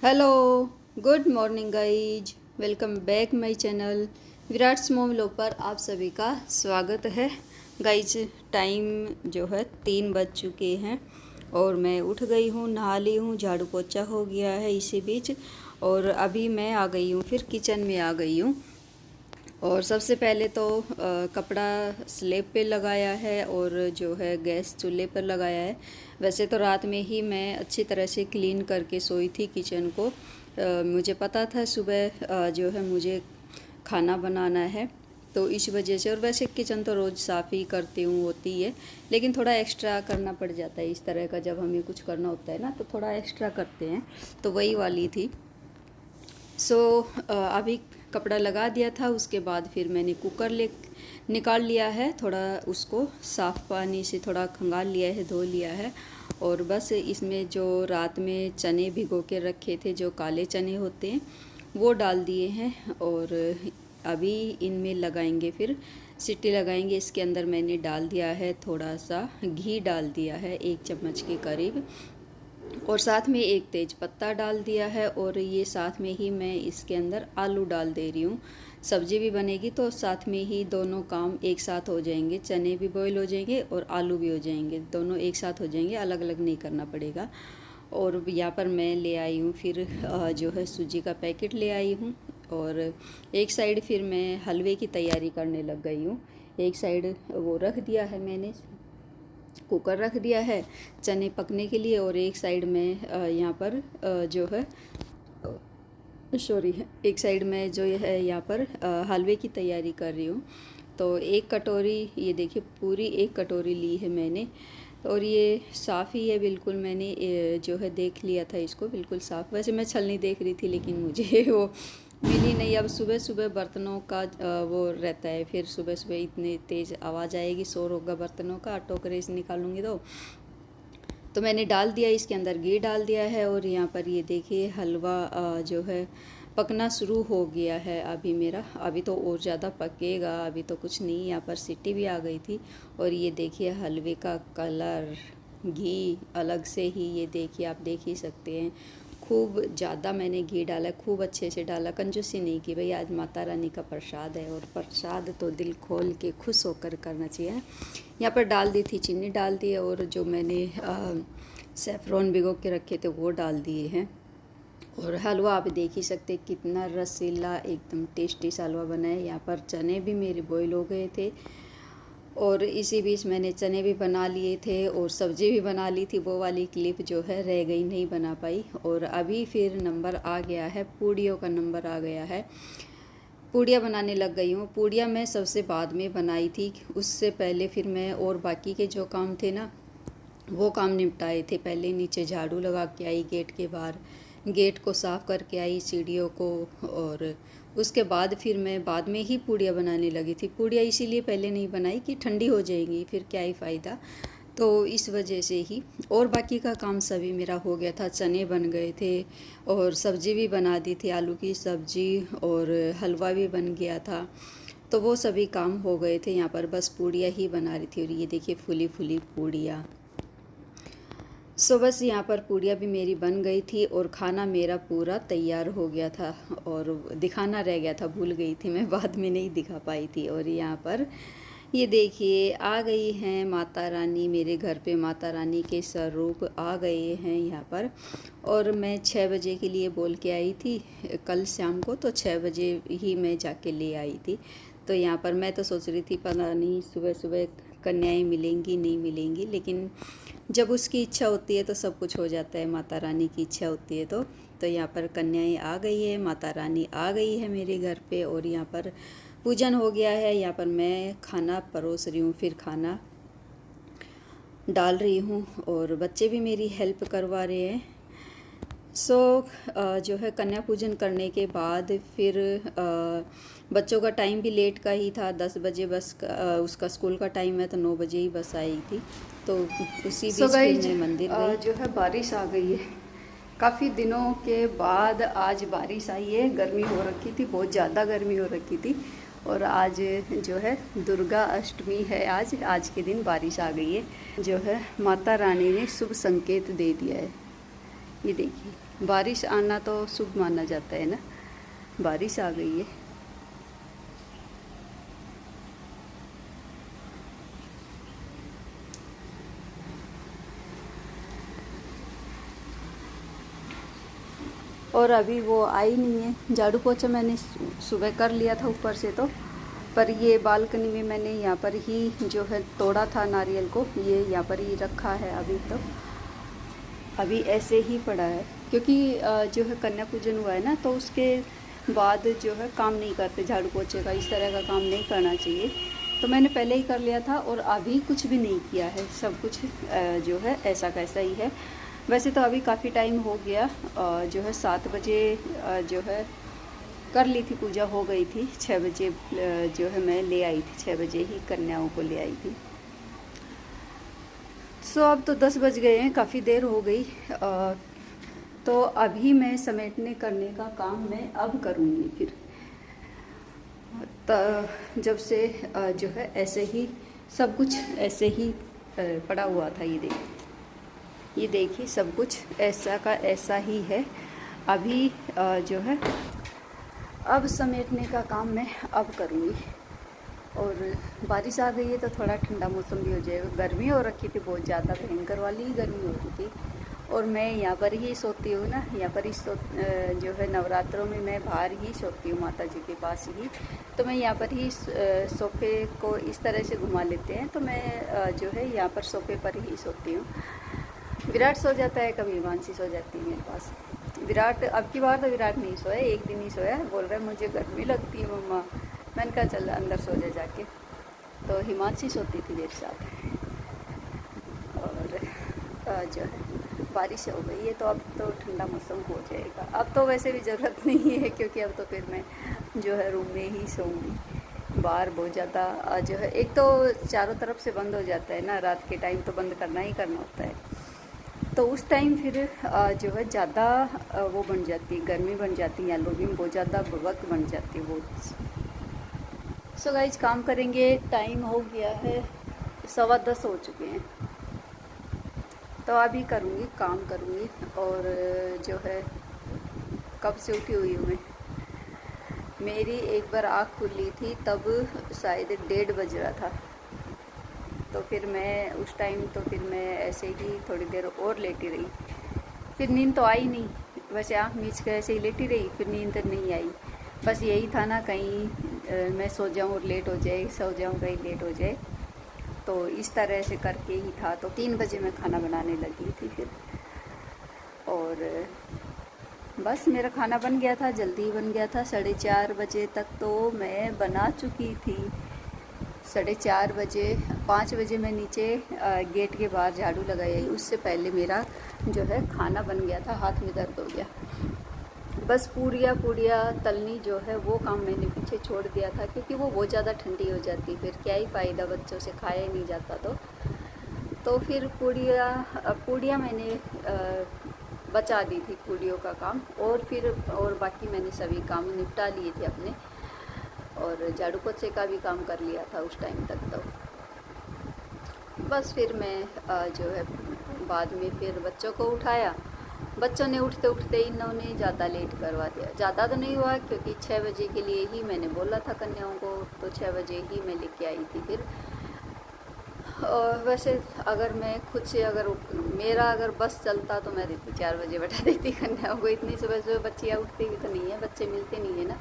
Hello, good morning guys. Welcome back my channel Virat's mom vlog पर आप सभी का स्वागत है। गाइज टाइम जो है 3 बज चुके हैं और मैं उठ गई हूँ, नहा ली हूँ, झाड़ू पोछा हो गया है इसी बीच। और अभी मैं आ गई हूँ, फिर किचन में आ गई हूँ। और सबसे पहले तो कपड़ा स्लैब पे लगाया है और जो है गैस चूल्हे पर लगाया है। वैसे तो रात में ही मैं अच्छी तरह से क्लीन करके सोई थी किचन को। मुझे पता था सुबह जो है मुझे खाना बनाना है, तो इस वजह से। और वैसे किचन तो रोज़ साफ़ ही करती हूँ, होती है, लेकिन थोड़ा एक्स्ट्रा करना पड़ जाता है इस तरह का। जब हमें कुछ करना होता है ना तो थोड़ा एक्स्ट्रा करते हैं, तो वही वाली थी। अभी कपड़ा लगा दिया था, उसके बाद फिर मैंने कुकर ले निकाल लिया है, थोड़ा उसको साफ़ पानी से थोड़ा खंगाल लिया है, धो लिया है। और बस इसमें जो रात में चने भिगो के रखे थे, जो काले चने होते हैं, वो डाल दिए हैं। और अभी इनमें लगाएंगे, फिर सीटी लगाएंगे। इसके अंदर मैंने डाल दिया है थोड़ा सा घी, डाल दिया है 1 चम्मच के करीब, और साथ में एक तेज पत्ता डाल दिया है। और ये साथ में ही मैं इसके अंदर आलू डाल दे रही हूँ। सब्जी भी बनेगी तो साथ में ही दोनों काम एक साथ हो जाएंगे, चने भी बॉईल हो जाएंगे और आलू भी हो जाएंगे, दोनों एक साथ हो जाएंगे, अलग अलग नहीं करना पड़ेगा। और यहाँ पर मैं ले आई हूँ फिर जो है सूजी का पैकेट ले आई हूँ। और एक साइड फिर मैं हलवे की तैयारी करने लग गई हूँ। एक साइड वो रख दिया है मैंने, कुकर रख दिया है चने पकने के लिए, और एक साइड में यहाँ पर जो है सॉरी, एक साइड में जो है यहाँ पर हलवे की तैयारी कर रही हूँ। तो 1 कटोरी, ये देखिए पूरी 1 कटोरी ली है मैंने। और ये साफ़ ही है बिल्कुल, मैंने जो है देख लिया था इसको, बिल्कुल साफ़। वैसे मैं छलनी देख रही थी लेकिन मुझे वो मिली नहीं। अब सुबह सुबह बर्तनों का वो रहता है, फिर सुबह सुबह इतनी तेज़ आवाज़ आएगी, शोर होगा बर्तनों का, टोकरे से निकालूंगी तो मैंने डाल दिया, इसके अंदर घी डाल दिया है। और यहाँ पर ये देखिए हलवा जो है पकना शुरू हो गया है अभी मेरा। अभी तो और ज़्यादा पकेगा, अभी तो कुछ नहीं। यहाँ पर सीटी भी आ गई थी। और ये देखिए हलवे का कलर, घी अलग से ही, ये देखिए आप देख ही सकते हैं। खूब ज़्यादा मैंने घी डाला, खूब अच्छे से डाला, कंजूसी नहीं की भाई। आज माता रानी का प्रसाद है और प्रसाद तो दिल खोल के खुश होकर करना चाहिए। यहाँ पर डाल दी थी चीनी, डाल दी है, और जो मैंने सेफ्रॉन भिगो के रखे थे वो डाल दिए हैं। और हलवा आप देख ही सकते कितना रसीला, एकदम टेस्टी सा हलवा बना है। यहाँ पर चने भी मेरे बॉईल हो गए थे, और इसी बीच मैंने चने भी बना लिए थे और सब्ज़ी भी बना ली थी। वो वाली क्लिप जो है रह गई, नहीं बना पाई। और अभी फिर नंबर आ गया है, पूड़ियों का नंबर आ गया है। पूड़ियाँ बनाने लग गई हूँ। पूड़ियाँ मैं सबसे बाद में बनाई थी, उससे पहले फिर मैं और बाकी के जो काम थे ना वो काम निपटाए थे। पहले नीचे झाड़ू लगा के आई, गेट के बाहर गेट को साफ़ करके आई, सीढ़ियों को। और उसके बाद फिर मैं बाद में ही पूड़ियाँ बनाने लगी थी। पूड़ियाँ इसीलिए पहले नहीं बनाई कि ठंडी हो जाएंगी, फिर क्या ही फ़ायदा, तो इस वजह से ही। और बाकी का काम सभी मेरा हो गया था, चने बन गए थे और सब्ज़ी भी बना दी थी, आलू की सब्ज़ी, और हलवा भी बन गया था। तो वो सभी काम हो गए थे। यहाँ पर बस पूड़ियाँ ही बना रही थी। और ये देखिए फूली फूली पूड़ियाँ। बस यहाँ पर पूड़ियाँ भी मेरी बन गई थी और खाना मेरा पूरा तैयार हो गया था। और दिखाना रह गया था, भूल गई थी मैं, बाद में नहीं दिखा पाई थी। और यहाँ पर ये देखिए आ गई हैं माता रानी मेरे घर पे। माता रानी के स्वरूप आ गए हैं यहाँ पर। और मैं 6 बजे के लिए बोल के आई थी कल शाम को, तो 6 बजे ही मैं जाके ले आई थी। तो यहाँ पर मैं तो सोच रही थी पता नहीं सुबह सुबह कन्याएं मिलेंगी नहीं मिलेंगी, लेकिन जब उसकी इच्छा होती है तो सब कुछ हो जाता है, माता रानी की इच्छा होती है तो यहाँ पर कन्याएं आ गई है, माता रानी आ गई है मेरे घर पे। और यहाँ पर पूजन हो गया है। यहाँ पर मैं खाना परोस रही हूँ, फिर खाना डाल रही हूँ, और बच्चे भी मेरी हेल्प करवा रहे हैं। जो है कन्या पूजन करने के बाद फिर बच्चों का टाइम भी लेट का ही था, 10 बजे बस उसका स्कूल का टाइम है, तो 9 बजे ही बस आई थी। तो उसी बीच फिर मैं मंदिर गई। जो है बारिश आ गई है, काफ़ी दिनों के बाद आज बारिश आई है। गर्मी हो रखी थी, बहुत ज़्यादा गर्मी हो रखी थी। और आज जो है दुर्गा अष्टमी है, आज के दिन बारिश आ गई है। जो है माता रानी ने शुभ संकेत दे दिया है। ये देखिए, बारिश आना तो शुभ माना जाता है ना। बारिश आ गई है। और अभी वो आई नहीं है। झाड़ू पोछा मैंने सुबह कर लिया था ऊपर से तो, पर ये बालकनी में मैंने यहाँ पर ही जो है तोड़ा था नारियल को, ये यहाँ पर ही रखा है अभी तो। अभी ऐसे ही पड़ा है क्योंकि जो है कन्या पूजन हुआ है ना, तो उसके बाद जो है काम नहीं करते झाड़ू पोछे का, इस तरह का काम नहीं करना चाहिए। तो मैंने पहले ही कर लिया था और अभी कुछ भी नहीं किया है, सब कुछ जो है ऐसा कैसा ही है। वैसे तो अभी काफ़ी टाइम हो गया, जो है 7 बजे जो है कर ली थी पूजा, हो गई थी। 6 बजे जो है मैं ले आई थी, 6 बजे ही कन्याओं को ले आई थी। सो अब तो 10 बज गए हैं, काफ़ी देर हो गई। तो अभी मैं समेटने करने का काम मैं अब करूँगी फिर। तो जब से जो है ऐसे ही सब कुछ ऐसे ही पड़ा हुआ था। ये देखिए सब कुछ ऐसा का ऐसा ही है। अभी जो है अब समेटने का काम मैं अब करूँगी। और बारिश आ गई है तो थोड़ा ठंडा मौसम भी हो जाएगा। गर्मी हो रखी थी, बहुत ज़्यादा भयंकर वाली ही गर्मी हो रही थी। और मैं यहाँ पर ही सोती हूँ ना, यहाँ पर ही जो है नवरात्रों में मैं बाहर ही सोती हूँ माता जी के पास ही। तो मैं यहाँ पर ही सोफ़े को इस तरह से घुमा लेते हैं, तो मैं जो है यहाँ पर सोफ़े पर ही सोती हूँ। विराट सो जाता है, कभी हिमांशी सो जाती है मेरे पास। विराट अब की बार तो विराट नहीं सोया, एक दिन ही सोया। बोल रहा है मुझे गर्मी लगती है मम्मा। मैंने कहा चल अंदर सो जा जाके। तो हिमांशी सोती थी मेरे साथ। और जो है बारिश हो गई है तो अब तो ठंडा मौसम हो जाएगा। अब तो वैसे भी ज़रूरत नहीं है क्योंकि अब तो फिर मैं जो है रूम में ही सोऊंगी। बाहर बहुत ज़्यादा जो है, एक तो चारों तरफ से बंद हो जाता है ना, रात के टाइम तो बंद करना ही करना होता है। तो उस टाइम फिर जो है ज़्यादा वो बन जाती है, गर्मी बन जाती है, या लोग में बहुत ज़्यादा भगत बन जाती है बहुत। सो गाइज काम करेंगे, टाइम हो गया है 10:15 हो चुके हैं। तो अभी करूँगी, काम करूँगी। और जो है कब से उठी हुई हूँ मैं, मेरी एक बार आँख खुली थी तब शायद 1:30 बज रहा था। तो फिर मैं उस टाइम तो फिर मैं ऐसे ही थोड़ी देर और लेटी रही। फिर नींद तो आई नहीं, वैसे आँख मीच के ऐसे ही लेटी रही, फिर नींद नहीं आई। बस यही था ना, कहीं मैं सो जाऊँ और लेट हो जाए, सो जाऊँ कहीं लेट हो जाए। तो इस तरह से करके ही था। तो 3 बजे मैं खाना बनाने लगी थी फिर। और बस मेरा खाना बन गया था, जल्दी बन गया था। 4:30 बजे तक तो मैं बना चुकी थी। 4:30 बजे, 5 बजे मैं नीचे गेट के बाहर झाड़ू लगाई, उससे पहले मेरा जो है खाना बन गया था। हाथ में दर्द हो गया। बस पूड़ियाँ तलनी जो है वो काम मैंने पीछे छोड़ दिया था क्योंकि वो बहुत ज़्यादा ठंडी हो जाती, फिर क्या ही फ़ायदा, बच्चों से खाया नहीं जाता। तो फिर पूड़ियाँ मैंने बचा दी थी, पूड़ियों का काम। और बाकी मैंने सभी काम निपटा लिए थे अपने। और झाड़ू पोछे का भी काम कर लिया था उस टाइम तक। तो बस फिर मैं जो है बाद में फिर बच्चों को उठाया। बच्चों ने उठते उठते इन्होंने ज़्यादा लेट करवा दिया। ज़्यादा तो नहीं हुआ क्योंकि 6 बजे के लिए ही मैंने बोला था कन्याओं को, तो 6 बजे ही मैं लेके आई थी फिर। और वैसे अगर मैं खुद से अगर बस चलता तो मैं देती 4 बजे बैठा देती कन्याओं को। इतनी सुबह सुबह बच्चियाँ उठती भी तो नहीं है, बच्चे मिलते नहीं है ना,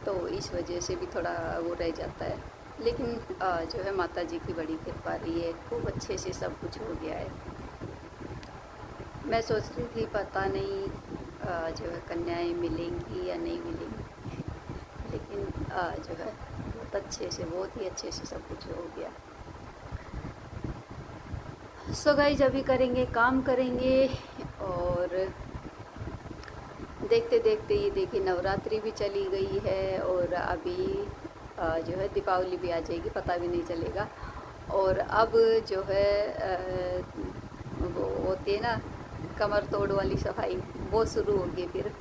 तो इस वजह से भी थोड़ा वो रह जाता है। लेकिन जो है माता जी की बड़ी कृपा रही है, खूब अच्छे से सब कुछ हो गया है। मैं सोच रही थी पता नहीं जो है कन्याएं मिलेंगी या नहीं मिलेंगी, लेकिन जो है बहुत ही अच्छे से सब कुछ हो गया। सो गाइस अभी करेंगे, काम करेंगे। और देखते देखते ये देखिए नवरात्रि भी चली गई है और अभी जो है दीपावली भी आ जाएगी, पता भी नहीं चलेगा। और अब जो है वो होती है ना कमर तोड़ वाली सफाई, वो शुरू होगी फिर।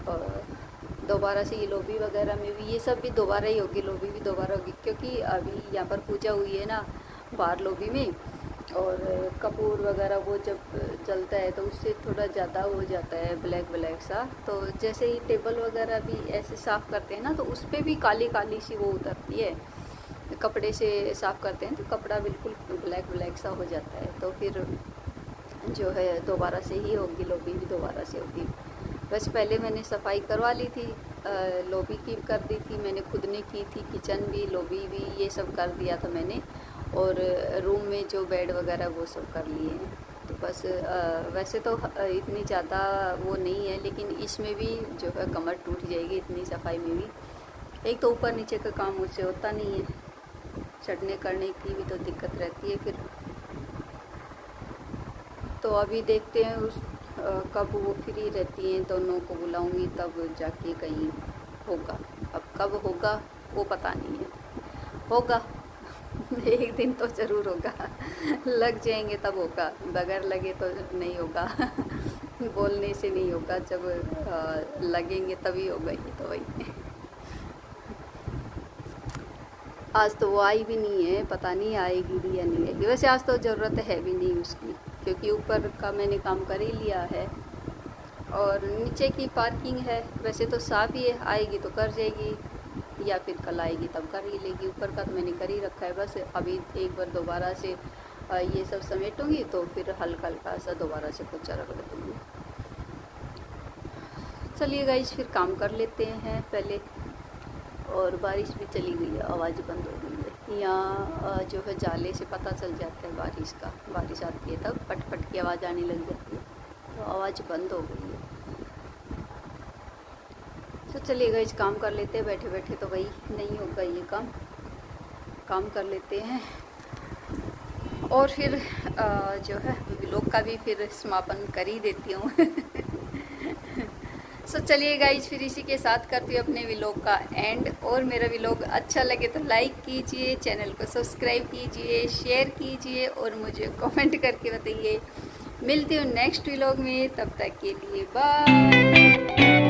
और दोबारा से ये लॉबी वगैरह में भी ये सब भी दोबारा ही होगी, लॉबी भी दोबारा होगी क्योंकि अभी यहाँ पर पूजा हुई है ना बाहर लॉबी में। और कपूर वगैरह वो जब जलता है तो उससे थोड़ा ज़्यादा हो जाता है ब्लैक ब्लैक सा। तो जैसे ही टेबल वगैरह भी ऐसे साफ़ करते हैं ना, तो उस पर भी काली काली सी वो उतरती है। कपड़े से साफ़ करते हैं तो कपड़ा बिल्कुल ब्लैक ब्लैक सा हो जाता है। तो फिर जो है दोबारा से ही होगी, लॉबी भी दोबारा से होगी। वैसे पहले मैंने सफाई करवा ली थी, लॉबी की कर दी थी मैंने, खुद ने की थी, किचन भी लॉबी भी ये सब कर दिया था मैंने। और रूम में जो बेड वगैरह वो सब कर लिए हैं। तो बस वैसे तो इतनी ज़्यादा वो नहीं है, लेकिन इसमें भी जो है कमर टूट जाएगी इतनी सफाई में भी। एक तो ऊपर नीचे का काम मुझसे होता नहीं है, चढ़ने करने की भी तो दिक्कत रहती है फिर। तो अभी देखते हैं उस कब वो फ्री रहती हैं, दोनों को बुलाऊंगी तब जाके कहीं होगा। अब कब होगा वो पता नहीं है, होगा एक दिन तो ज़रूर होगा। लग जाएंगे तब होगा, बगैर लगे तो नहीं होगा। बोलने से नहीं होगा, जब लगेंगे तभी होगा ये तो वही। आज तो वो आई भी नहीं है, पता नहीं आएगी भी या नहीं आएगी। वैसे आज तो ज़रूरत है भी नहीं उसकी, क्योंकि ऊपर का मैंने काम कर ही लिया है और नीचे की पार्किंग है। वैसे तो साफ़ ही है, आएगी तो कर जाएगी या फिर कल आएगी तब कर ही लेगी। ऊपर का तो मैंने कर ही रखा है, बस अभी एक बार दोबारा से ये सब समेटूँगी तो फिर हल्का हल्का सा दोबारा से पोछा रख दूँगी। चलिए गाइस फिर काम कर लेते हैं पहले। और बारिश भी चली गई है, आवाज़ बंद हो गई है। यहाँ जो है जाले से पता चल जाता है बारिश का, बारिश आती है तब पट पट की आवाज़ आने लग जाती है, तो आवाज़ बंद हो गई है। तो चलिए गाइस काम कर लेते हैं, बैठे बैठे तो वही नहीं होगा ये काम कर लेते हैं। और फिर जो है व्लॉग का भी फिर समापन कर ही देती हूँ। सो चलिए गाइज फिर इसी के साथ करती हूँ अपने व्लॉग का एंड। और मेरा व्लॉग अच्छा लगे तो लाइक कीजिए, चैनल को सब्सक्राइब कीजिए, शेयर कीजिए और मुझे कमेंट करके बताइए। मिलती हूँ नेक्स्ट व्लॉग में, तब तक के लिए बाय।